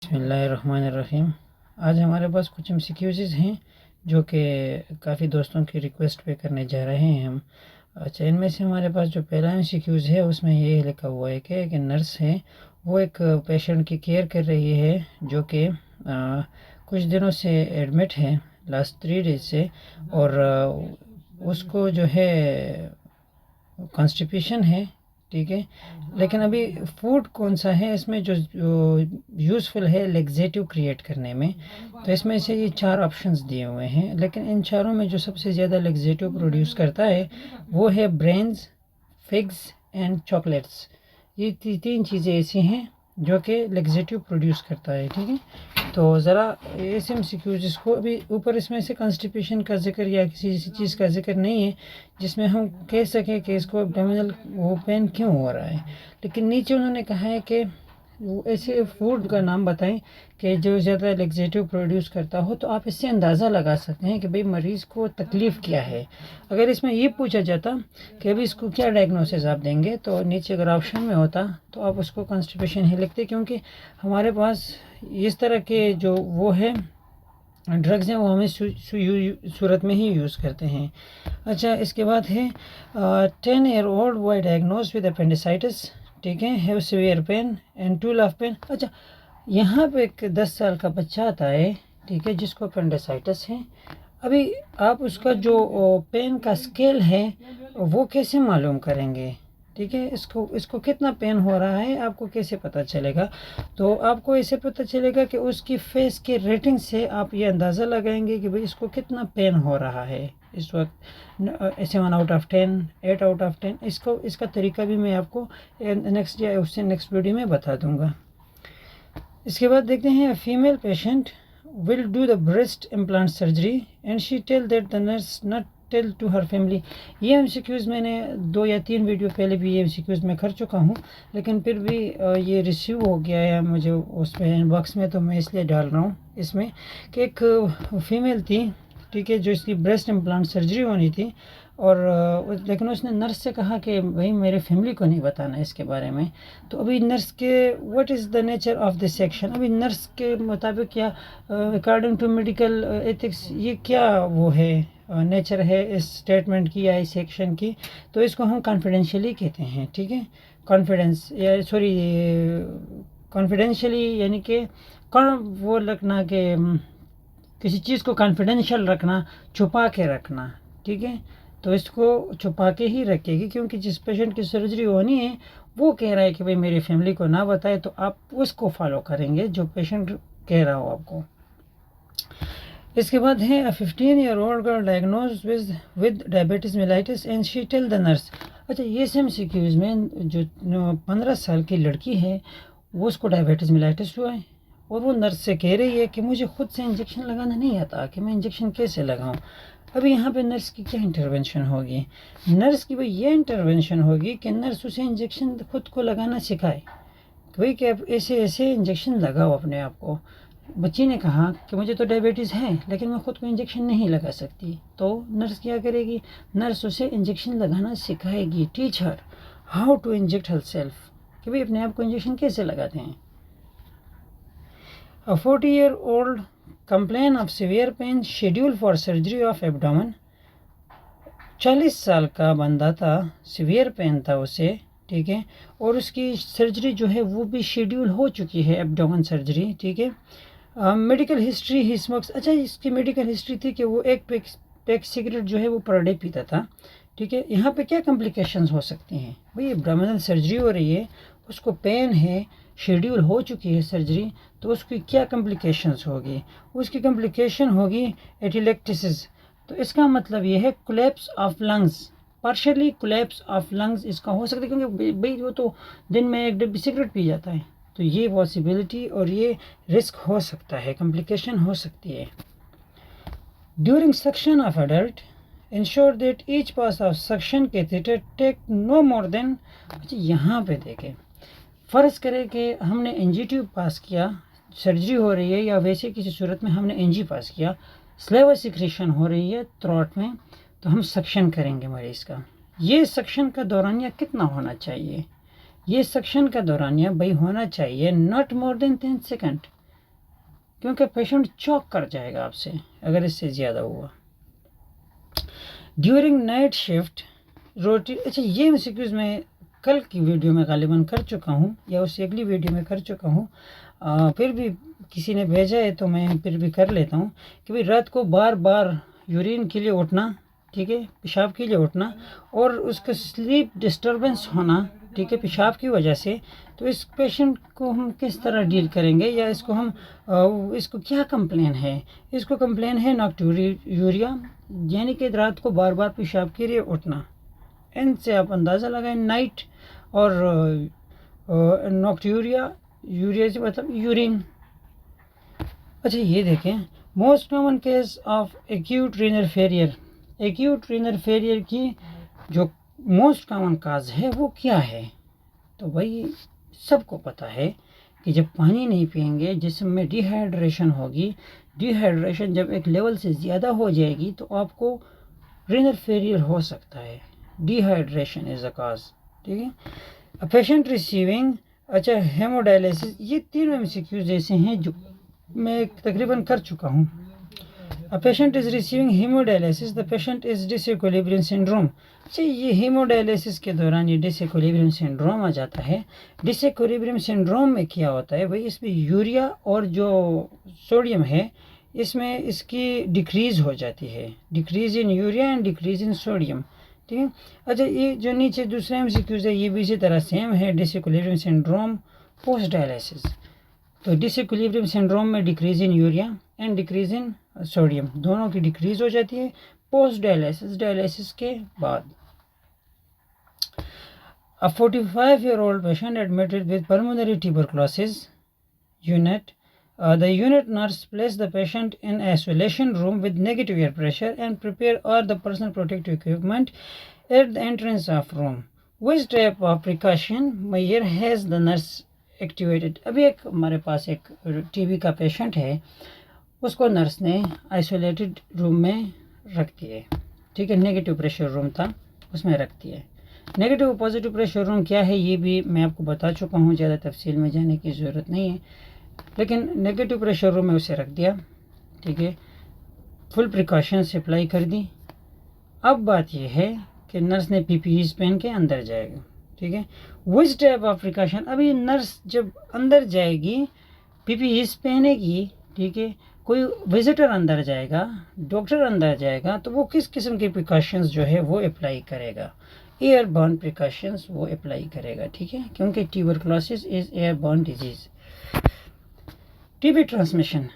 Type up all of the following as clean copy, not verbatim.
बिस्मिल्लाहिर्रहमानिर्रहीम। आज हमारे पास कुछ एमसीक्यूज़ हैं जो कि काफ़ी दोस्तों की रिक्वेस्ट पे करने जा रहे हैं हम। अच्छा, इनमें से हमारे पास जो पहला एमसीक्यूज़ है उसमें ये लिखा हुआ है कि एक नर्स है, वो एक पेशेंट की केयर कर रही है जो कि कुछ दिनों से एडमिट है, लास्ट 3 डेज से, और उसको जो है कॉन्स्टिपेशन है, ठीक है। लेकिन अभी फूड कौन सा है इसमें जो यूज़फुल है लेग्जेटिव क्रिएट करने में, तो इसमें से ये 4 ऑप्शंस दिए हुए हैं, लेकिन इन चारों में जो सबसे ज़्यादा लेग्जेटिव प्रोड्यूस करता है वो है ब्रेन्स, फिग्स एंड चॉकलेट्स। ये 3 चीज़ें ऐसी हैं जो कि लेग्जेटिव प्रोड्यूस करता है, ठीक है। तो ज़रा ऐसे एमसीक्यूज़ जिसको अभी ऊपर इसमें से कॉन्स्टिपेशन का जिक्र या किसी ऐसी चीज़ का जिक्र नहीं है जिसमें हम कह सकें कि इसको एब्डोमिनल वो पेन क्यों हो रहा है, लेकिन नीचे उन्होंने कहा है कि वो ऐसे फूड का नाम बताएं कि जो ज़्यादा लेग्जेटिव प्रोड्यूस करता हो, तो आप इससे अंदाज़ा लगा सकते हैं कि भाई मरीज़ को तकलीफ़ क्या है। अगर इसमें ये पूछा जाता कि अभी इसको क्या डायग्नोसिस आप देंगे, तो नीचे अगर ऑप्शन में होता तो आप उसको कॉन्स्टिपेशन ही लिखते, क्योंकि हमारे पास इस तरह के जो वो है ड्रग्स हैं वो हमें सूरत में ही यूज़ करते हैं। अच्छा, इसके बाद है 10-year-old boy diagnose with appendicitis, ठीक है, have severe pain and to laugh pain. अच्छा, यहाँ पे एक 10 साल का बच्चा आता है, ठीक है, जिसको अपेंडिसाइटिस है। अभी आप उसका जो पेन का स्केल है वो कैसे मालूम करेंगे, ठीक है। इसको कितना पेन हो रहा है आपको कैसे पता चलेगा? तो आपको ऐसे पता चलेगा कि उसकी फेस की रेटिंग से आप ये अंदाज़ा लगाएंगे कि भाई इसको कितना पेन हो रहा है इस वक्त। 7/10, 8/10। इसका तरीका भी मैं आपको नेक्स्ट या उससे नेक्स्ट वीडियो में बता दूंगा। इसके बाद देखते हैं, female patient will do the breast implant surgery and she tell that the nurse not tell to her family. ये एमसीक्यूज़ मैंने 2 या 3 वीडियो पहले भी ये एमसीक्यूज़ मैं कर चुका हूँ, लेकिन फिर भी ये रिसीव हो गया है मुझे उसमें इनबॉक्स में, तो मैं इसलिए डाल रहा हूँ इसमें कि एक फीमेल थी, ठीक है, जो इसकी ब्रेस्ट इम्प्लांट सर्जरी होनी थी, और लेकिन उसने नर्स से कहा कि भाई मेरे फैमिली को नहीं बताना इसके बारे में। तो अभी नर्स के what is the nature of this section, अभी नर्स के मुताबिक क्या अकॉर्डिंग टू मेडिकल एथिक्स ये क्या वो है नेचर है इस स्टेटमेंट की या इस सेक्शन की, तो इसको हम कॉन्फिडेंशियली कहते हैं, ठीक है। कॉन्फिडेंस या सॉरी कॉन्फिडेंशियली यानी कि वो रखना कि किसी चीज़ को कॉन्फिडेंशियल रखना, छुपा के रखना, ठीक है। तो इसको छुपा के ही रखेगी, क्योंकि जिस पेशेंट की सर्जरी होनी है वो कह रहा है कि भाई मेरी फैमिली को ना बताए, तो आप उसको फॉलो करेंगे जो पेशेंट कह रहा हो आपको। इसके बाद है 15-year-old girl diagnose with diabetes mellitus and she tell the nurse. अच्छा, ये सेम सिक्यूज में जो 15 साल की लड़की है वो उसको डायबिटीज मेलाइटिस हुआ है, और वो नर्स से कह रही है कि मुझे खुद से इंजेक्शन लगाना नहीं आता, कि मैं इंजेक्शन कैसे लगाऊं। अभी यहाँ पे नर्स की क्या इंटरवेंशन होगी? नर्स की भाई ये इंटरवेंशन होगी कि नर्स उसे इंजेक्शन खुद को लगाना सिखाए, भाई कि आप ऐसे ऐसे इंजेक्शन लगाओ अपने आप को। बच्ची ने कहा कि मुझे तो डायबिटीज़ है लेकिन मैं खुद को इंजेक्शन नहीं लगा सकती, तो नर्स क्या करेगी? नर्स उसे इंजेक्शन लगाना सिखाएगी, teach her how to inject herself, कि भाई अपने आप को इंजेक्शन कैसे लगाते हैं। A 40-year-old complain of severe pain scheduled for surgery of abdomen। 40 साल का बंदा था, सीवियर पेन था उसे, ठीक है, और उसकी सर्जरी जो है वो भी शेड्यूल हो चुकी है, एब्डोमेन सर्जरी, ठीक है। मेडिकल हिस्ट्री ही स्मोक्स। अच्छा, इसकी मेडिकल हिस्ट्री थी कि वो एक पैक सिगरेट जो है वो पर डे पीता था, ठीक है। यहाँ पे क्या कॉम्प्लिकेशंस हो सकती हैं? भाई एब्डोमिनल सर्जरी हो रही है, उसको पेन है, शेड्यूल हो चुकी है सर्जरी, तो उसकी क्या कॉम्प्लिकेशंस होगी? उसकी कॉम्प्लिकेशन होगी एटिलेक्टिसिस। तो इसका मतलब ये है collapse of lungs, partially collapse of lungs इसका हो सकता है, क्योंकि भाई वो तो दिन में एक डब्बी सिगरेट पी जाता है, तो ये पॉसिबिलिटी और ये रिस्क हो सकता है, कॉम्प्लिकेशन हो सकती है। During suction of adult ensure that each pass of suction catheter take no more than. अच्छा, यहाँ पे देखें, फ़र्ज़ करें कि हमने एनजी ट्यूब पास किया, सर्जरी हो रही है, या वैसे किसी सूरत में हमने एनजी पास किया, स्लेवर सिक्रेशन हो रही है थ्रोट में, तो हम सक्शन करेंगे मरीज़ का। ये सक्शन का दौरानिया कितना होना चाहिए? ये सक्शन का दौरानिया भाई होना चाहिए नॉट मोर देन 10 सेकंड, क्योंकि पेशेंट चौक कर जाएगा आपसे अगर इससे ज़्यादा हुआ। ड्यूरिंग नाइट शिफ्ट रोटी, अच्छा ये एमसीक्यूज़ मैं कल की वीडियो में गालिबन कर चुका हूँ या उससे अगली वीडियो में कर चुका हूँ, फिर भी किसी ने भेजा है तो मैं फिर भी कर लेता हूँ कि भाई रात को बार बार यूरिन के लिए उठना, ठीक है, पेशाब के लिए उठना और उसका स्लीप डिस्टर्बेंस होना, ठीक है, पेशाब की वजह से, तो इस पेशेंट को हम किस तरह डील करेंगे या इसको हम इसको क्या कंप्लेन है? इसको कंप्लेन है नॉक्ट्यूरिया, यानी कि रात को बार बार पेशाब के लिए उठना। इनसे आप अंदाज़ा लगाएं नाइट और नॉक्ट्यूरिया, यूरिया से मतलब यूरिन। अच्छा ये देखें, most common case of acute renal failure, acute renal failure की जो मोस्ट कॉमन काज है वो क्या है? तो भाई सबको पता है कि जब पानी नहीं पिएंगे जिस्म में डिहाइड्रेशन होगी, डिहाइड्रेशन जब एक लेवल से ज़्यादा हो जाएगी तो आपको रीनल फेलियर हो सकता है। डिहाइड्रेशन इज़ अ काज, ठीक है। पेशेंट रिसीविंग, अच्छा हेमोडायलिसिस, ये तीनों एमसीक्यूज ऐसे हैं जो मैं तकरीबन कर चुका हूँ। A patient is receiving hemodialysis, the patient is disequilibrium syndrome। अच्छा ये हेमोडायलिसिस के दौरान ये डिसइक्विलिब्रियम सिंड्रोम आ जाता है। डिसइक्विलिब्रियम सिंड्रोम में क्या होता है भाई, इसमें यूरिया और जो सोडियम है इसमें इसकी डिक्रीज़ हो जाती है, decrease in urea and decrease in sodium, ठीक है। अच्छा ये जो नीचे दूसरा एमसीक्यूज है ये भी इसी तरह सेम है, डिसइक्विलिब्रियम सिंड्रोम पोस्ट डायलिसिस। तो डिसइक्विलिब्रियम सिंड्रोम में decrease in urea and decrease in sodium दोनों की डिक्रीज़ हो जाती है पोस्ट डायलिसिस, डायलिसिस के बाद। A 45-year-old patient admitted with pulmonary tuberculosis unit, the unit nurse placed the patient in isolation room with negative air pressure and prepare all the personal protective equipment at the entrance of room. Which type of precaution measure has the nurse activated? अभी एक हमारे पास एक TB का patient है, उसको nurse ने isolated room में रख दिए, ठीक है, नेगेटिव प्रेशर रूम था उसमें रख दिए। नेगेटिव पॉजिटिव प्रेशर रूम क्या है ये भी मैं आपको बता चुका हूँ, ज़्यादा तफसील में जाने की ज़रूरत नहीं है, लेकिन नेगेटिव प्रेशर रूम में उसे रख दिया, ठीक है, फुल प्रिकॉशंस अप्लाई कर दी। अब बात यह है कि नर्स ने पीपीई पहन के अंदर जाएगा, ठीक है। विच टाइप ऑफ प्रिकॉशन, अभी नर्स जब अंदर जाएगी पीपीई पहनेगी, ठीक है, कोई विजिटर अंदर जाएगा, डॉक्टर अंदर जाएगा, तो वो किस किस्म के प्रिकॉशंस जो है वो अप्लाई करेगा? एयरबॉर्न प्रिकॉशंस वो अप्लाई करेगा, ठीक है, क्योंकि tuberculosis is airborne disease. TB transmission,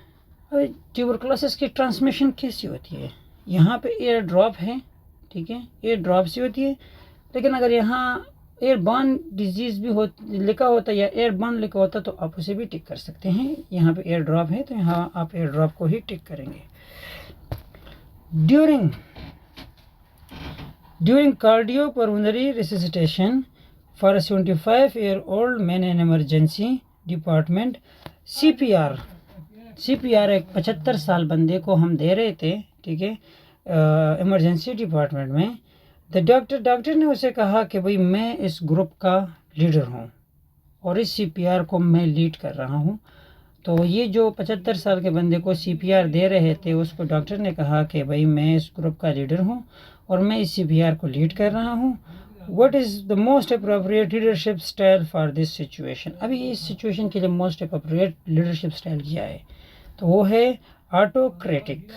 tuberculosis की ट्रांसमिशन कैसी होती है? यहाँ पे एयर ड्रॉप है, ठीक है, एयर ड्रॉप से होती है, लेकिन अगर यहाँ एयरबॉर्न डिजीज़ भी हो लिखा होता या एयरबॉर्न लिखा होता तो आप उसे भी टिक कर सकते हैं। यहाँ पे एयर ड्रॉप है तो यहाँ आप एयर ड्रॉप को ही टिक करेंगे। During cardiopulmonary resuscitation for 75-year-old man in emergency department, CPR एक 75 साल बंदे को हम दे रहे थे, ठीक है, इमरजेंसी डिपार्टमेंट में। द डॉक्टर ने उसे कहा कि भाई मैं इस ग्रुप का लीडर हूँ और इस CPR को मैं लीड कर रहा हूँ। तो ये जो 75 साल के बंदे को CPR दे रहे थे उसको डॉक्टर ने कहा कि भाई मैं इस ग्रुप का लीडर हूँ और मैं इस CPR को लीड कर रहा हूँ। What is the most appropriate leadership style for this situation, अभी इस सिचुएशन के लिए मोस्ट अप्रोप्रिएट लीडरशिप स्टाइल क्या है? तो वो है ऑटोक्रेटिक,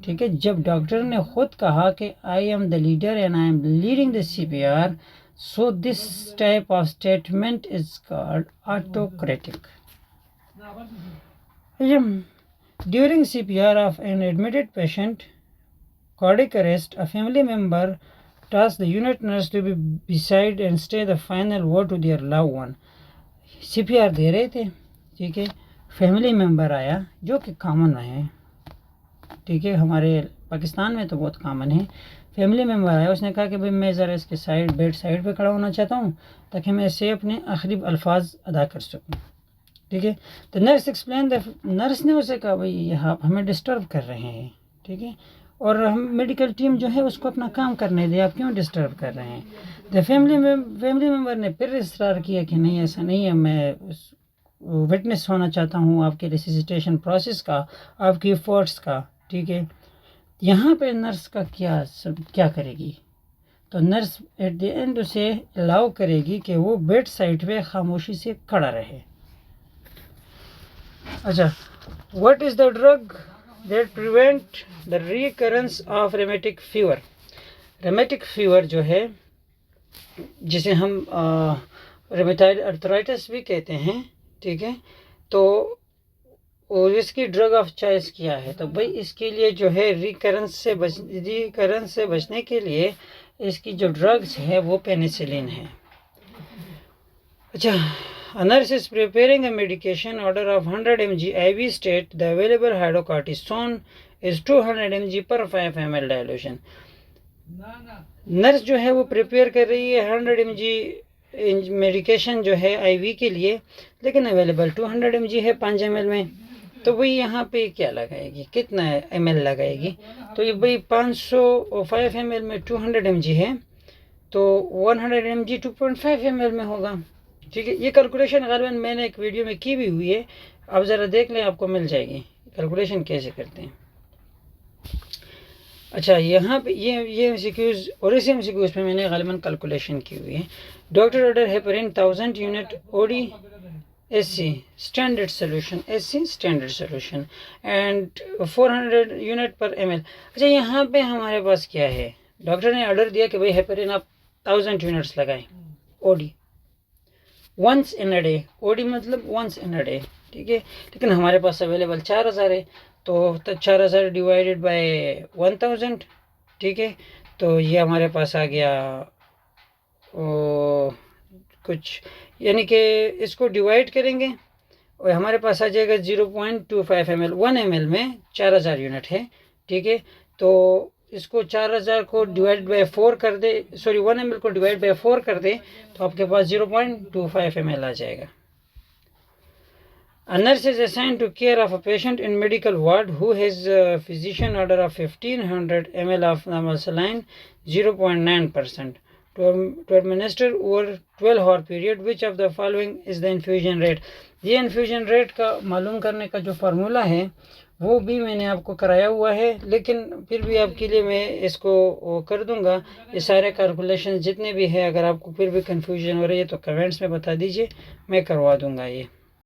ठीक है। जब डॉक्टर ने खुद कहा कि I am the leader and I am leading the CPR, so this type of statement is called autocratic. During CPR of an admitted patient cardiac arrest, a family member tasked the unit nurse to be beside and say the final word to their loved one। CPR दे रहे थे, ठीक है, family member आया जो कि common है, ठीक है, हमारे पाकिस्तान में तो बहुत कॉमन है। फैमिली मेम्बर आया, उसने कहा कि भाई मैं ज़रा इसके साइड बेड साइड पे खड़ा होना चाहता हूँ ताकि मैं इससे अपने आखिरी अल्फाज अदा कर सकूँ, ठीक है। तो नर्स एक्सप्लेन द, नर्स ने उसे कहा भाई आप हमें डिस्टर्ब कर रहे हैं, ठीक है, और हम मेडिकल टीम जो है उसको अपना काम करने दे, आप क्यों डिस्टर्ब कर रहे हैं? द फैमिली मेम्बर ने फिर इसरार किया कि नहीं ऐसा नहीं है, मैं विटनेस होना चाहता हूँ आपके रिसिसिटेशन प्रोसेस का, आपकी एफर्ट्स का, ठीक है। यहाँ पे नर्स का क्या करेगी, तो नर्स एट द एंड उसे अलाउ करेगी कि वो बेड साइड पे खामोशी से खड़ा रहे। अच्छा, what is the drug that prevent the recurrence of rheumatic fever. Rheumatic fever जो है, जिसे हम रेमेटॉइड अर्थराइटिस भी कहते हैं, ठीक है, तो और इसकी ड्रग ऑफ चॉइस क्या है, तो भाई इसके लिए जो है रिकरेंस से बचने के लिए इसकी जो ड्रग्स है वो पेनिसिलिन है। अच्छा, a nurse is preparing a medication order of 100 mg IV state. The available hydrocortisone is 200 mg per 5 ml dilution. Nurse जो है वो प्रिपेयर कर रही है 100 mg मेडिकेशन जो है आईवी के लिए, लेकिन अवेलेबल 200 mg है 5 ml में। तो भाई यहाँ पे क्या लगाएगी, कितना ml लगाएगी, तो ये भाई 505 ml में 200 mg है, तो 100 mg 2.5 ml में होगा, ठीक है। ये कैलकुलेशन गालिबन मैंने एक वीडियो में की भी हुई है, आप ज़रा देख लें, आपको मिल जाएगी कैलकुलेशन कैसे करते हैं। अच्छा, यहाँ पे ये एमसीक्यूज़ और इसी एमसीक्यूज़ पे मैंने गालिबन कैलकुलेशन की हुई है। Doctor order heparin 1000 unit OD SC standard solution and 400 unit per ml। अच्छा, यहाँ पे हमारे पास क्या है, डॉक्टर ने ऑर्डर दिया कि भाई हेपरिन आप 1000 यूनिट्स लगाएं OD once in a day, OD मतलब वंस इन अ डे, ठीक है। लेकिन हमारे पास अवेलेबल 4000 है, तो 4000 डिवाइडेड बाय 1000, ठीक है, तो ये हमारे पास आ गया कुछ, यानी कि इसको डिवाइड करेंगे और हमारे पास आ जाएगा 0.25 ml। 1 ml में 4000 यूनिट है, ठीक है, तो इसको 4000 को डिवाइड बाय 4 कर दे, सॉरी 1 ml को डिवाइड बाय 4 कर दे, तो आपके पास 0.25 ml आ जाएगा। A nurse is assigned to care of a patient in medical ward who has a physician order of 1500 ml of normal saline 0.9% to administer over 12-hour period. Which of the following is the infusion rate? ये infusion rate का मालूम करने का जो formula है वो भी मैंने आपको कराया हुआ है, लेकिन फिर भी आपके लिए मैं इसको कर दूंगा। ये सारे कैलकुलेशन जितने भी है, अगर आपको फिर भी कन्फ्यूजन हो रही है तो कमेंट्स में बता दीजिए, मैं करवा दूंगा ये।